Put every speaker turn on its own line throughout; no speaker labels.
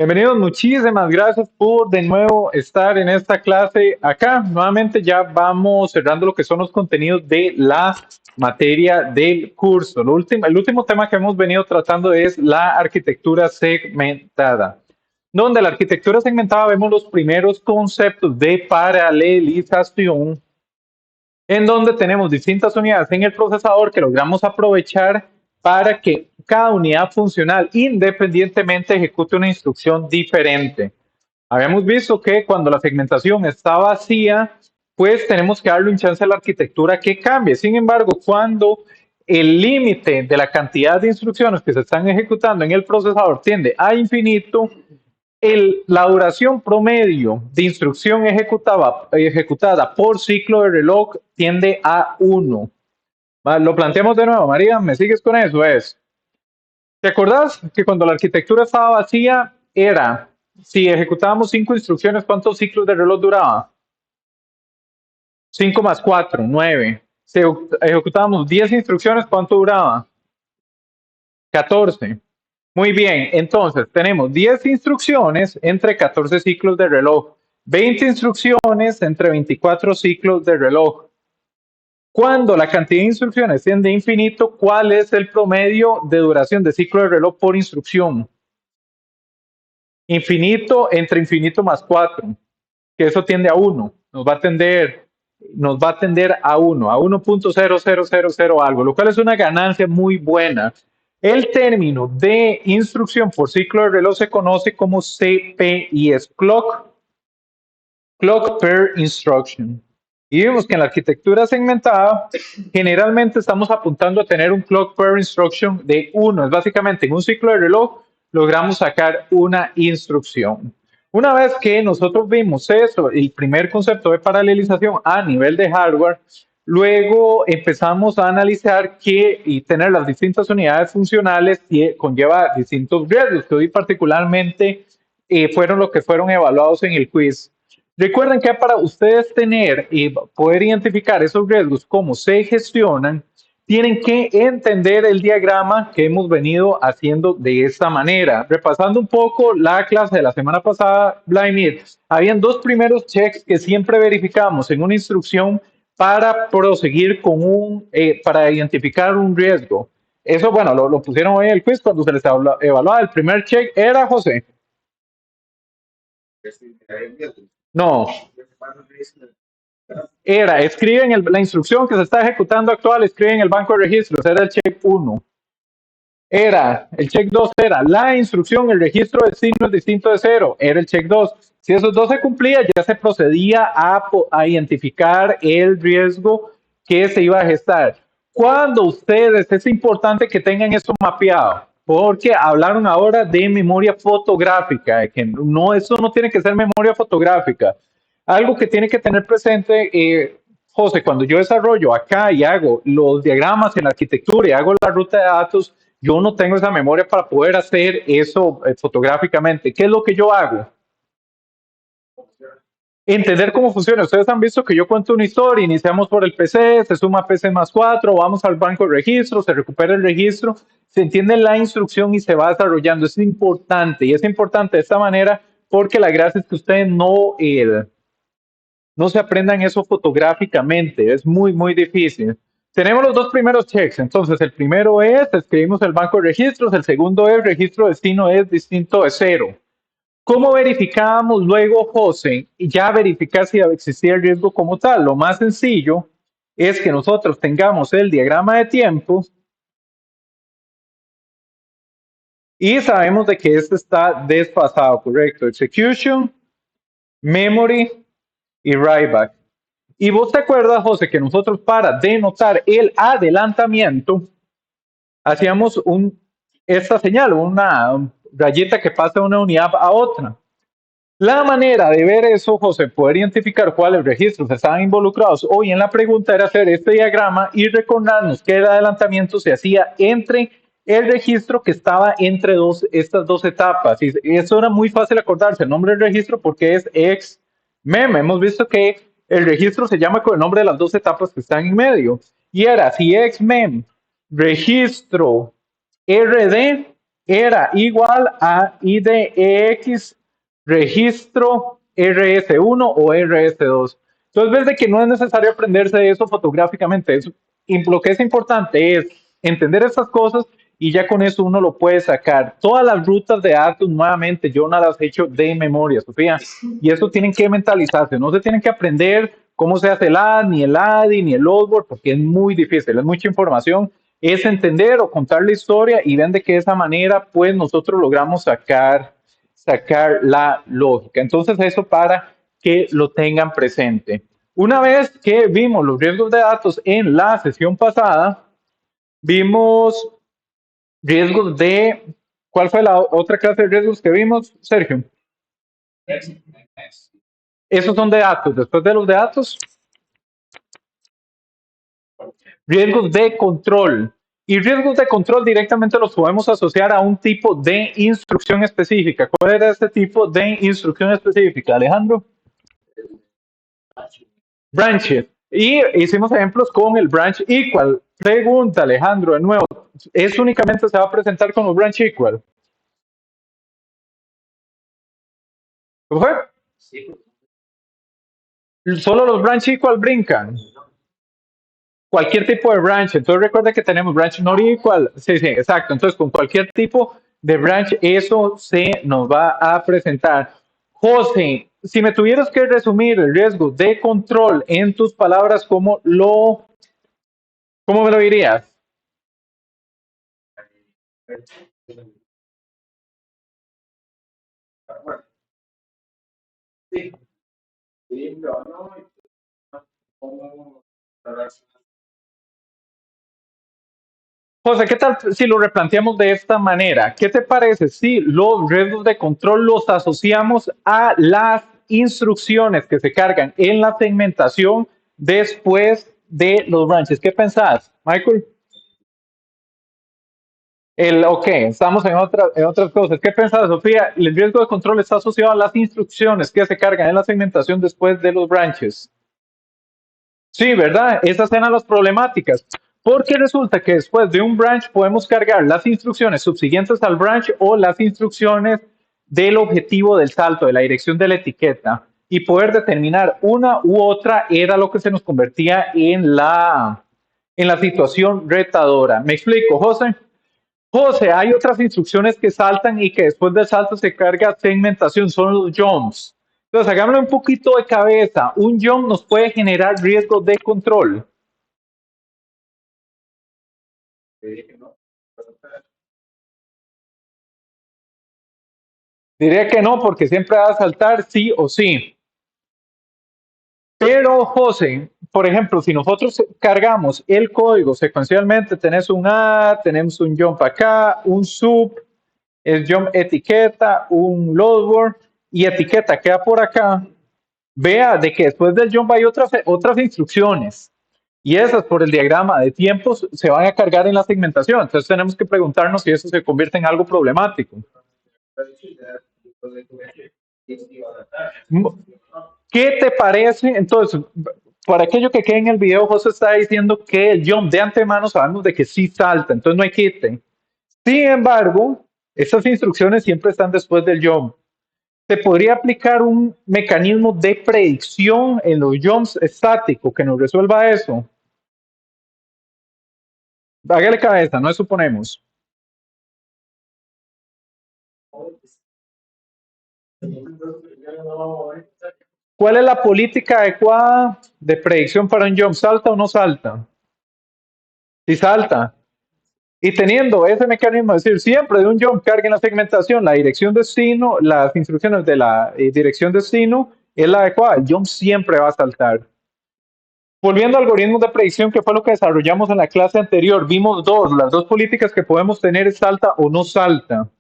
Bienvenidos, muchísimas gracias por de nuevo estar en esta clase acá. Nuevamente ya vamos cerrando lo que son los contenidos de la materia del curso. El último tema que hemos venido tratando es la arquitectura segmentada, donde la arquitectura segmentada vemos los primeros conceptos de paralelización, en donde tenemos distintas unidades en el procesador que logramos aprovechar para que cada unidad funcional independientemente ejecute una instrucción diferente. Habíamos visto que cuando la segmentación está vacía, pues tenemos que darle un chance a la arquitectura que cambie. Sin embargo, cuando el límite de la cantidad de instrucciones que se están ejecutando en el procesador tiende a infinito, la duración promedio de instrucción ejecutada por ciclo de reloj tiende a 1. Lo planteamos de nuevo, María, ¿me sigues con eso? ¿Te acordás que cuando la arquitectura estaba vacía era, si ejecutábamos 5 instrucciones, ¿cuántos ciclos de reloj duraba? 5 más 4, 9. Si ejecutábamos 10 instrucciones, ¿cuánto duraba? 14. Muy bien, entonces tenemos 10 instrucciones entre 14 ciclos de reloj, 20 instrucciones entre 24 ciclos de reloj. Cuando la cantidad de instrucciones tiende a infinito, ¿cuál es el promedio de duración de ciclo de reloj por instrucción? Infinito entre infinito más 4, que eso tiende a 1, nos va a tender a 1, a 1.0000 algo, lo cual es una ganancia muy buena. El término de instrucción por ciclo de reloj se conoce como CPI, es Clock Per Instruction. Y vimos que en la arquitectura segmentada, generalmente estamos apuntando a tener un Clock Per Instruction de 1. Es básicamente en un ciclo de reloj logramos sacar una instrucción. Una vez que nosotros vimos eso, el primer concepto de paralelización a nivel de hardware, luego empezamos a analizar que y tener las distintas unidades funcionales conlleva distintos riesgos, que hoy particularmente fueron los que fueron evaluados en el quiz. Recuerden que para ustedes tener y poder identificar esos riesgos, cómo se gestionan, tienen que entender el diagrama que hemos venido haciendo de esta manera. Repasando un poco la clase de la semana pasada, Vladimir, habían dos primeros checks que siempre verificamos en una instrucción para proseguir con para identificar un riesgo. Eso, bueno, lo pusieron hoy en el quiz cuando se les evaluaba. El primer check era, José. No. Escriben la instrucción que se está ejecutando actual, escriben el banco de registros, era el check 1. El check 2 era la instrucción, el registro de destino es distinto de 0, era el check 2. Si esos dos se cumplían, ya se procedía a identificar el riesgo que se iba a gestar. Cuando ustedes, es importante que tengan esto mapeado, porque hablaron ahora de memoria fotográfica, que no, eso no tiene que ser memoria fotográfica. Algo que tiene que tener presente, José, cuando yo desarrollo acá y hago los diagramas en la arquitectura y hago la ruta de datos, yo no tengo esa memoria para poder hacer eso fotográficamente. ¿Qué es lo que yo hago? Entender cómo funciona. Ustedes han visto que yo cuento una historia, iniciamos por el PC, se suma PC más 4, vamos al banco de registro, se recupera el registro, se entiende la instrucción y se va desarrollando. Es importante y es importante de esta manera porque la gracia es que ustedes no se aprendan eso fotográficamente, es muy, muy difícil. Tenemos los dos primeros checks, entonces el primero es, escribimos el banco de registros, el segundo es, registro de destino es distinto de 0. ¿Cómo verificábamos luego, José, ya verificar si existía el riesgo como tal? Lo más sencillo es que nosotros tengamos el diagrama de tiempo y sabemos de que este está desfasado, correcto. Execution, memory y write back. Y vos te acuerdas, José, que nosotros para denotar el adelantamiento hacíamos esta señal, una rayita que pasa de una unidad a otra. La manera de ver eso, José, poder identificar cuáles registros estaban involucrados hoy en la pregunta era hacer este diagrama y recordarnos que el adelantamiento se hacía entre el registro que estaba entre estas dos etapas. Y eso era muy fácil acordarse, el nombre del registro porque es XMEM. Hemos visto que el registro se llama con el nombre de las dos etapas que están en medio. Y era si XMEM registro RD era igual a IDEX registro RS1 o RS2. Entonces, ves de que no es necesario aprenderse eso fotográficamente. Lo que es importante es entender estas cosas y ya con eso uno lo puede sacar. Todas las rutas de datos, nuevamente, yo no las he hecho de memoria, Sofía, y eso tienen que mentalizarse. No se tienen que aprender cómo se hace el add, ni el ADI, ni el loadboard, porque es muy difícil, es mucha información. Es entender o contar la historia y ven de que de esa manera, pues nosotros logramos sacar la lógica. Entonces, eso para que lo tengan presente. Una vez que vimos los riesgos de datos en la sesión pasada, vimos riesgos de... ¿Cuál fue la otra clase de riesgos que vimos, Sergio? Esos son de datos. Después de los de datos, riesgos de control. Y riesgos de control directamente los podemos asociar a un tipo de instrucción específica. ¿Cuál era este tipo de instrucción específica, Alejandro? Branches. Y hicimos ejemplos con el branch equal. Pregunta, Alejandro, de nuevo, ¿es únicamente se va a presentar con los branch equal? ¿Cómo fue? Solo los branch equal brincan. Cualquier tipo de branch. Entonces recuerda que tenemos branch not equal. Sí, sí, exacto. Entonces con cualquier tipo de branch eso se nos va a presentar. José, si me tuvieras que resumir el riesgo de control en tus palabras, cómo me lo dirías? José, ¿qué tal si lo replanteamos de esta manera? ¿Qué te parece si los riesgos de control los asociamos a las instrucciones que se cargan en la segmentación después de los branches? ¿Qué pensás, Michael? Ok, estamos en otras cosas. ¿Qué pensás, Sofía? El riesgo de control está asociado a las instrucciones que se cargan en la segmentación después de los branches. Sí, ¿verdad? Esas eran las problemáticas. Porque resulta que después de un branch podemos cargar las instrucciones subsiguientes al branch o las instrucciones del objetivo del salto, de la dirección de la etiqueta. Y poder determinar una u otra era lo que se nos convertía en la situación retadora. ¿Me explico, José? José, hay otras instrucciones que saltan y que después del salto se carga segmentación, son los jumps. Entonces, hagámosle un poquito de cabeza. Un jump nos puede generar riesgos de control. Diría que no, porque siempre va a saltar sí o sí. Pero, José, por ejemplo, si nosotros cargamos el código secuencialmente, tenés un add, tenemos un jump acá, un sub, el jump etiqueta, un loadword y etiqueta queda por acá. Vea de que después del jump hay otras instrucciones y esas por el diagrama de tiempos se van a cargar en la segmentación. Entonces tenemos que preguntarnos si eso se convierte en algo problemático. ¿Qué te parece? Entonces, para aquello que quede en el video, José está diciendo que el jump de antemano sabemos de que sí salta, entonces no hay quite. Sin embargo, estas instrucciones siempre están después del jump. Se podría aplicar un mecanismo de predicción en los jumps estáticos que nos resuelva eso. Hágale cabeza, no suponemos. ¿Cuál es la política adecuada de predicción para un jump? ¿Salta o no salta? Si salta. Y teniendo ese mecanismo, es decir, siempre de un jump carga en la segmentación, la dirección destino, las instrucciones de la dirección destino es la adecuada. El jump siempre va a saltar. Volviendo a algoritmos de predicción, que fue lo que desarrollamos en la clase anterior, vimos las dos políticas que podemos tener es salta o no salta.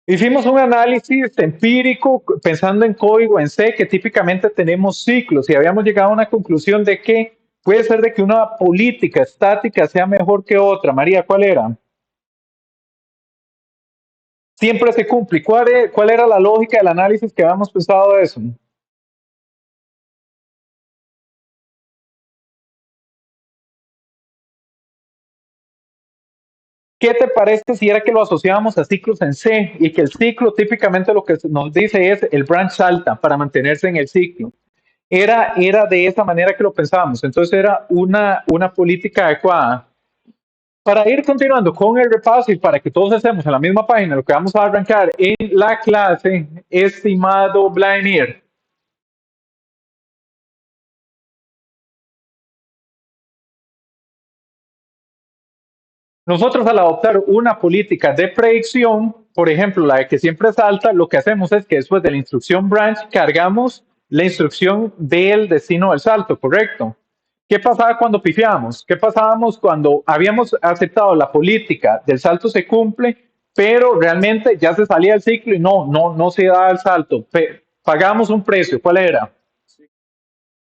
Hicimos un análisis empírico pensando en código en C, que típicamente tenemos ciclos, y habíamos llegado a una conclusión de que puede ser de que una política estática sea mejor que otra. María, ¿cuál era? Siempre se cumple. ¿Cuál era la lógica del análisis que habíamos pensado de eso? ¿Qué te parece si era que lo asociábamos a ciclos en C y que el ciclo típicamente lo que nos dice es el branch salta para mantenerse en el ciclo? Era de esa manera que lo pensábamos. Entonces era una política adecuada. Para ir continuando con el repaso y para que todos estemos en la misma página, lo que vamos a arrancar en la clase, estimado Vladimir. Nosotros al adoptar una política de predicción, por ejemplo, la de que siempre salta, lo que hacemos es que después de la instrucción branch cargamos la instrucción del destino del salto, ¿correcto? ¿Qué pasaba cuando pifiábamos? ¿Qué pasábamos cuando habíamos aceptado la política del salto se cumple, pero realmente ya se salía el ciclo y no se daba el salto? Pagamos un precio, ¿cuál era?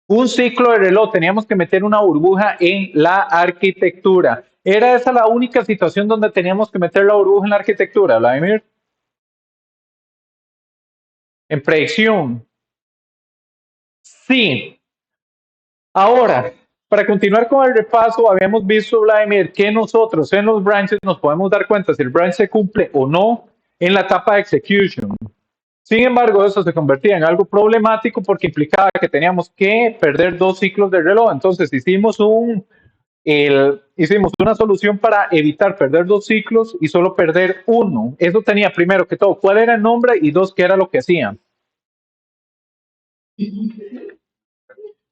Un ciclo de reloj, teníamos que meter una burbuja en la arquitectura. ¿Era esa la única situación donde teníamos que meter la burbuja en la arquitectura, Vladimir? En predicción. Sí. Ahora, para continuar con el repaso, habíamos visto, Vladimir, que nosotros en los branches nos podemos dar cuenta si el branch se cumple o no en la etapa de execution. Sin embargo, eso se convertía en algo problemático porque implicaba que teníamos que perder dos ciclos de reloj. Entonces hicimos una solución para evitar perder dos ciclos y solo perder uno. Eso tenía primero que todo cuál era el nombre y dos qué era lo que hacían.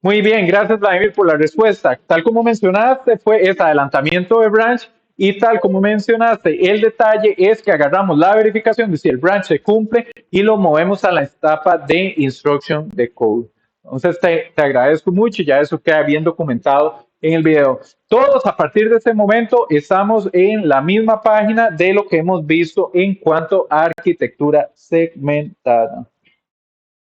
Muy bien, gracias Vladimir por la respuesta. Tal como mencionaste, fue ese adelantamiento de branch y tal como mencionaste, el detalle es que agarramos la verificación de si el branch se cumple y lo movemos a la etapa de instruction de code. Entonces te agradezco mucho y ya eso queda bien documentado en el video. Todos a partir de este momento estamos en la misma página de lo que hemos visto en cuanto a arquitectura segmentada.